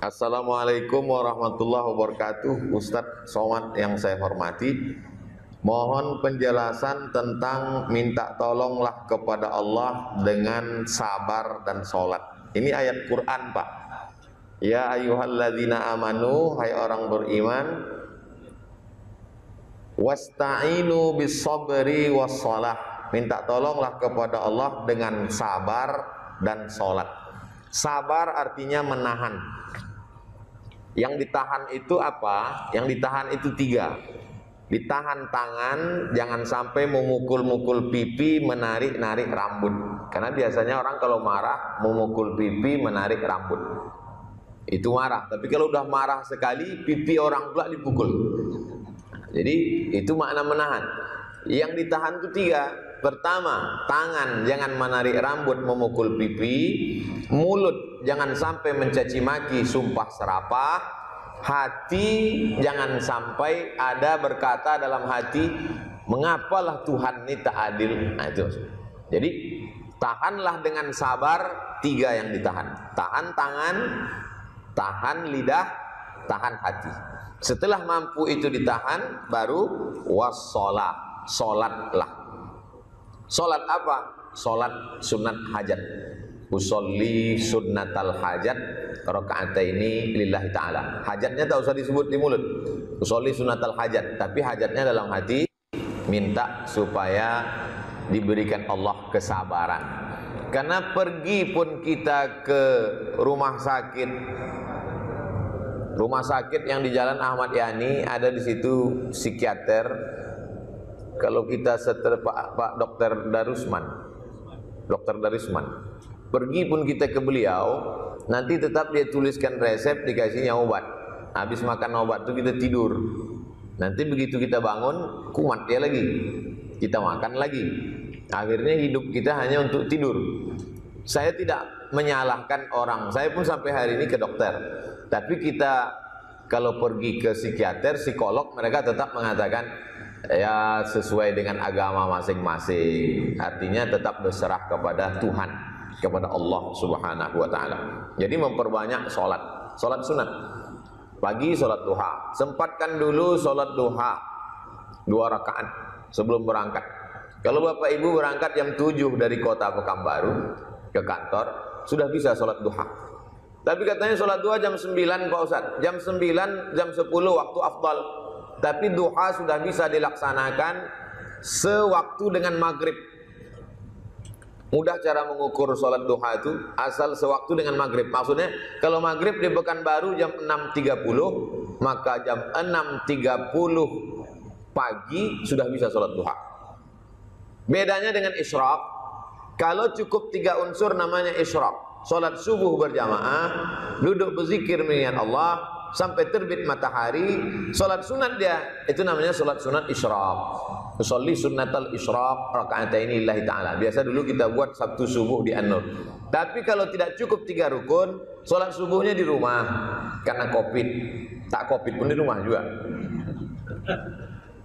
Assalamualaikum warahmatullahi wabarakatuh. Ustadz Somad yang saya hormati, mohon penjelasan tentang minta tolonglah kepada Allah dengan sabar dan sholat. Ini ayat Quran, Pak. Ya ayyuhalladzina amanu, hai orang beriman, wasta'inu bis sabri was shalah. Minta tolonglah kepada Allah dengan sabar dan sholat. Sabar artinya menahan. Yang ditahan itu apa? Yang ditahan itu tiga. Ditahan tangan, jangan sampai memukul-mukul pipi, menarik-narik rambut. Karena biasanya orang kalau marah memukul pipi, menarik rambut. Itu marah. Tapi kalau udah marah sekali, pipi orang pula dipukul. Jadi itu makna menahan. Yang ditahan itu tiga. Pertama, tangan jangan menarik rambut, memukul pipi. Mulut jangan sampai mencaci maki, sumpah serapah. Hati jangan sampai ada berkata dalam hati, mengapalah Tuhan ini tak adil. Nah itu. Jadi tahanlah dengan sabar tiga yang ditahan. Tahan tangan, tahan lidah, tahan hati. Setelah mampu itu ditahan, baru wassalah, sholatlah. Sholat apa? Sholat sunat hajat. Usolli sunnatal hajat rakaataini lillahi ta'ala. Hajatnya tak usah disebut di mulut. Usolli sunnatal hajat, tapi hajatnya dalam hati, minta supaya diberikan Allah kesabaran. Karena pergi pun kita ke rumah sakit yang di Jalan Ahmad Yani, ada di situ psikiater. Kalau kita seter Pak Dokter Darusman, pergi pun kita ke beliau, nanti tetap dia tuliskan resep, dikasihnya obat. Habis makan obat itu kita tidur. Nanti begitu kita bangun, kumat dia lagi. Kita makan lagi. Akhirnya hidup kita hanya untuk tidur. Saya tidak menyalahkan orang. Saya pun sampai hari ini ke dokter. Tapi kita kalau pergi ke psikiater, psikolog, mereka tetap mengatakan ya sesuai dengan agama masing-masing. Artinya tetap berserah kepada Tuhan, kepada Allah Subhanahu wa taala. Jadi memperbanyak sholat sunat. Pagi sholat duha. Sempatkan dulu sholat duha 2 rakaat sebelum berangkat. Kalau Bapak Ibu berangkat jam 7 dari kota Pekanbaru ke kantor, sudah bisa sholat duha. Tapi katanya sholat duha jam 9 Pak Ustadz. Jam 9, jam 10 waktu afdal. Tapi duha sudah bisa dilaksanakan sewaktu dengan maghrib. Mudah cara mengukur sholat duha itu, asal sewaktu dengan maghrib. Maksudnya kalau maghrib di Pekanbaru jam 6.30, maka jam 6.30 pagi sudah bisa sholat duha. Bedanya dengan isyraq, kalau cukup 3 unsur namanya isyraq. Sholat subuh berjamaah, duduk berzikir mengingat Allah sampai terbit matahari. Sholat sunat dia, itu namanya sholat sunat isyraq. Usolli sunnatal isyraq rakaataini lillahi ta'ala. Biasa dulu kita buat Sabtu subuh di An-Nur. Tapi kalau tidak cukup 3 rukun, sholat subuhnya di rumah. Karena covid, tak covid pun di rumah juga.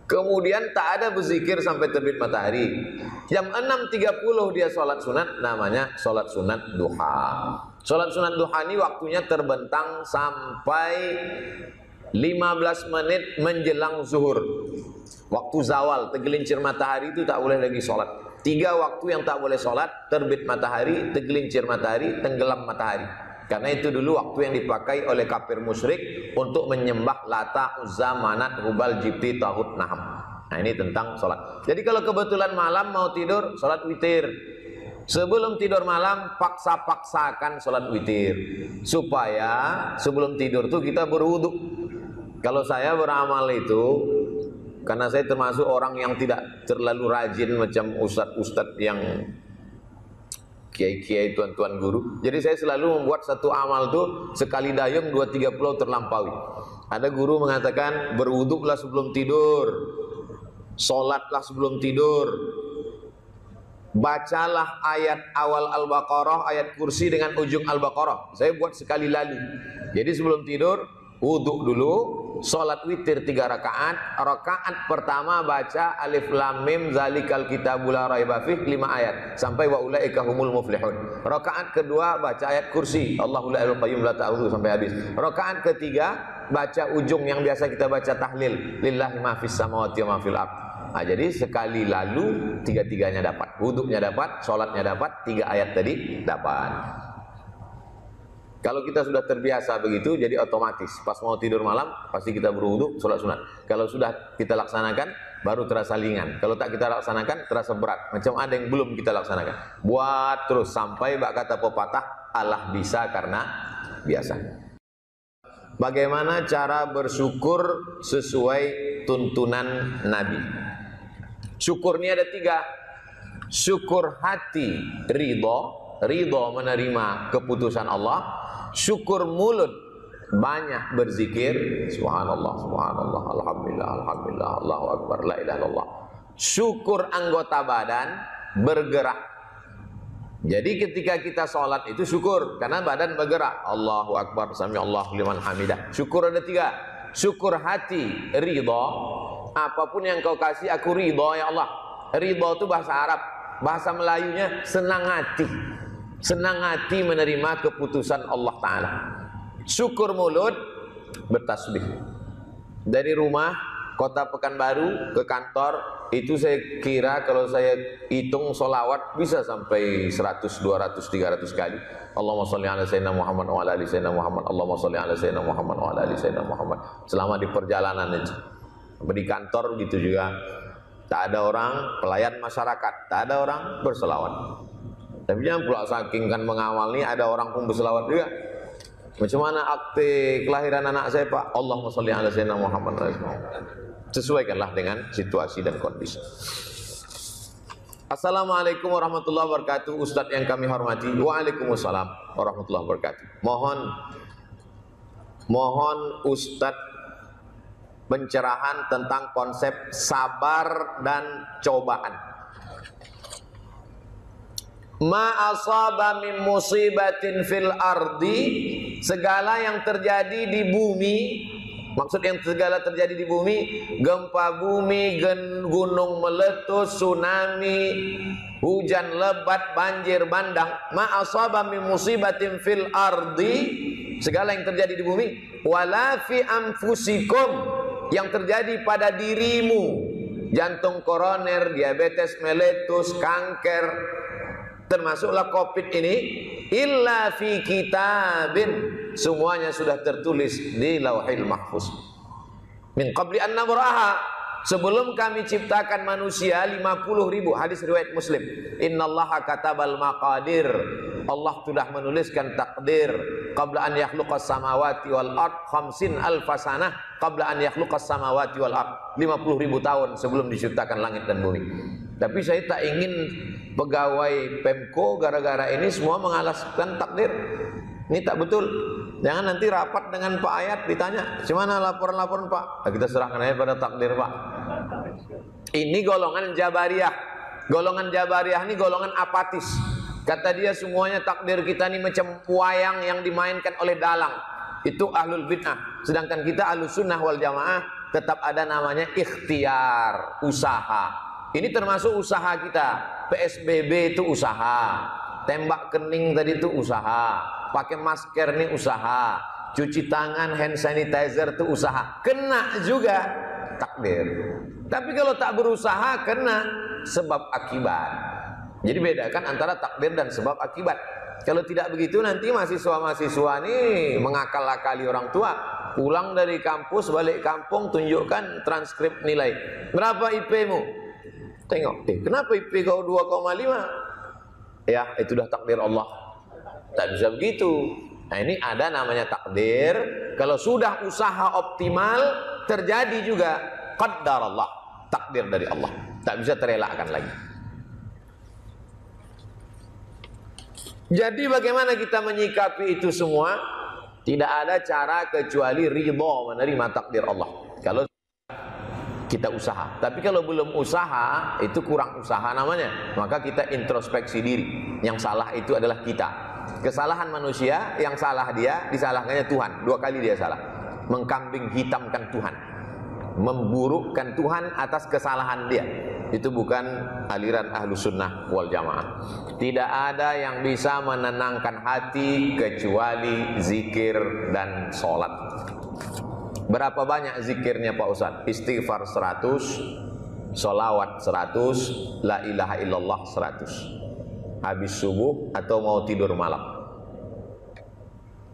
Kemudian tak ada berzikir sampai terbit matahari. Jam 6.30 dia sholat sunat, namanya sholat sunat duha. Sholat sunat duha ini waktunya terbentang sampai 15 menit menjelang zuhur. Waktu zawal, tergelincir matahari itu tak boleh lagi sholat. 3 waktu yang tak boleh sholat: terbit matahari, tergelincir matahari, tenggelam matahari. Karena itu dulu waktu yang dipakai oleh kafir musyrik untuk menyembah Lata, Uzza, Manat, Hubal, Jibti, Tahut, Naham. Nah ini tentang sholat. Jadi kalau kebetulan malam mau tidur, sholat witir. Sebelum tidur malam, paksa-paksakan sholat witir. Supaya sebelum tidur tuh kita berwudu. Kalau saya beramal itu, karena saya termasuk orang yang tidak terlalu rajin macam ustadz-ustadz yang kiai-kiai, tuan-tuan guru. Jadi saya selalu membuat satu amal tuh sekali dayung 2-3 pulau terlampaui. Ada guru mengatakan berwuduklah sebelum tidur, sholatlah sebelum tidur, bacalah ayat awal Al-Baqarah, ayat kursi dengan ujung Al-Baqarah. Saya buat sekali lalu. Jadi sebelum tidur Wudhu dulu, sholat witir 3 rakaat. Rakaat pertama baca alif lam mim zalikal kitabul la raiba fih 5 ayat sampai wa ulaika humul muflihun. Rakaat kedua baca ayat kursi, Allahu la ilaha qayyum la ta'khudhuhu sampai habis. Rakaat ketiga baca ujung yang biasa kita baca tahlil, lillahi ma fis samawati wa ma fil ardh. Nah, jadi sekali lalu 3-3-nya dapat. Wudhunya dapat, sholatnya dapat, 3 ayat tadi dapat. Kalau kita sudah terbiasa begitu, jadi otomatis pas mau tidur malam pasti kita berwudu, sholat sunat. Kalau sudah kita laksanakan, baru terasa ringan. Kalau tak kita laksanakan, terasa berat. Macam ada yang belum kita laksanakan. Buat terus sampai bak kata pepatah, Allah bisa karena biasa. Bagaimana cara bersyukur sesuai tuntunan Nabi? Syukur ini ada 3. Syukur hati, ridho menerima keputusan Allah. Syukur mulut, banyak berzikir, subhanallah, subhanallah, alhamdulillah, alhamdulillah, Allahu akbar, la ilaha illallah. Syukur anggota badan, bergerak. Jadi ketika kita sholat itu syukur, karena badan bergerak. Allahu akbar, sami Allahu liman hamidah. Syukur ada 3. Syukur hati, ridho. Apapun yang kau kasih, aku ridho ya Allah. Ridho itu bahasa Arab, bahasa Melayunya senang hati. Senang hati menerima keputusan Allah Ta'ala. Syukur mulut, bertasbih. Dari rumah, kota Pekanbaru, ke kantor, itu saya kira kalau saya hitung sholawat bisa sampai 100, 200, 300 kali. Allahumma sholli ala sayyidina Muhammad wa ala ali sayyidina Muhammad. Allahumma sholli ala sayyidina Muhammad wa ala ali sayyidina Muhammad. Selama di perjalanan aja. Di kantor gitu juga. Tak ada orang, pelayan masyarakat. Tak ada orang berselawat. Tapi jangan pula saking kan mengawal nih ada orang pun berselawat juga. Macam mana akte kelahiran anak saya Pak? Allahumma sholli ala sayyidina Muhammad. Sesuaikanlah dengan situasi dan kondisi. Assalamualaikum warahmatullahi wabarakatuh. Ustadz yang kami hormati. Waalaikumsalam warahmatullahi wabarakatuh. Mohon Ustadz pencerahan tentang konsep sabar dan cobaan. Ma asaba min musibatin fil ardi, segala yang terjadi di bumi, maksud yang segala terjadi di bumi, gempa bumi, gunung meletus, tsunami, hujan lebat, banjir bandang. Ma asaba min musibatin fil ardi, segala yang terjadi di bumi, wala fi anfusikum, yang terjadi pada dirimu, jantung koroner, diabetes meletus, kanker, termasuklah COVID ini, illa fi kitabin, semuanya sudah tertulis di Lauhil Mahfuz. Min qabli an nabraha, sebelum kami ciptakan manusia 50.000, hadis riwayat Muslim. Innallaha katabal maqadir, Allah sudah menuliskan takdir. Qabla an yakhluqas samawati wal ard 50,000 sanah, qabla an yakhluqas samawati wal ard, 50.000 tahun sebelum diciptakan langit dan bumi. Tapi saya tak ingin pegawai Pemko gara-gara ini semua mengalaskan takdir. Ini tak betul. Jangan nanti rapat dengan Pak Ayat ditanya, "Gimana laporan-laporan Pak?" Nah, kita serahkan aja pada takdir Pak. Ini golongan Jabariyah. Golongan Jabariyah ini golongan apatis. Kata dia semuanya takdir kita ini macam wayang yang dimainkan oleh dalang. Itu ahlul bid'ah. Sedangkan kita ahlus sunnah wal jamaah tetap ada namanya ikhtiar, usaha. Ini termasuk usaha kita. PSBB itu usaha. Tembak kening tadi itu usaha. Pakai masker ini usaha. Cuci tangan, hand sanitizer itu usaha. Kena juga takdir. Tapi kalau tak berusaha kena sebab akibat. Jadi bedakan antara takdir dan sebab akibat. Kalau tidak begitu nanti mahasiswa-mahasiswa ini mengakal-akali orang tua. Pulang dari kampus, balik kampung, tunjukkan transkrip nilai. Berapa IP-mu? Tengok, kenapa IP kau 2,5? Ya, itu dah takdir Allah. Tak bisa begitu. Nah, ini ada namanya takdir. Kalau sudah usaha optimal, terjadi juga qaddar Allah, takdir dari Allah. Tak bisa terelakkan lagi. Jadi bagaimana kita menyikapi itu semua? Tidak ada cara kecuali ridho menerima takdir Allah. Kalau kita usaha. Tapi kalau belum usaha, itu kurang usaha namanya. Maka kita introspeksi diri. Yang salah itu adalah kita. Kesalahan manusia, yang salah dia, disalahkannya Tuhan. 2 kali dia salah. mengkambing hitamkan Tuhan, memburukkan Tuhan atas kesalahan dia. Itu bukan aliran Ahlus Sunnah wal Jamaah. Tidak ada yang bisa menenangkan hati kecuali zikir dan sholat. Berapa banyak zikirnya Pak Ustadz? Istighfar 100, sholawat 100, la ilaha illallah 100. Habis subuh atau mau tidur malam.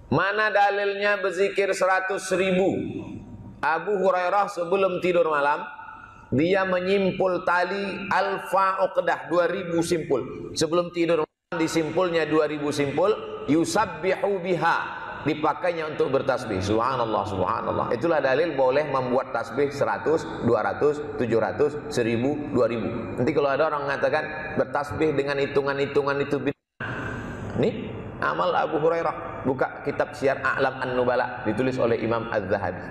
Mana dalilnya berzikir 100.000? Abu Hurairah sebelum tidur malam, dia menyimpul tali alfa uqdah, 2000 simpul. Sebelum tidur malam disimpulnya 2000 simpul, yusabbihu biha, dipakainya untuk bertasbih. Subhanallah, subhanallah. Itulah dalil boleh membuat tasbih 100, 200, 700, 1000, 2000. Nanti kalau ada orang mengatakan bertasbih dengan hitungan-hitungan itu bid'ah. Nih amal Abu Hurairah. Buka kitab Syiar A'lam An-Nubala, ditulis oleh Imam Az-Zahabi.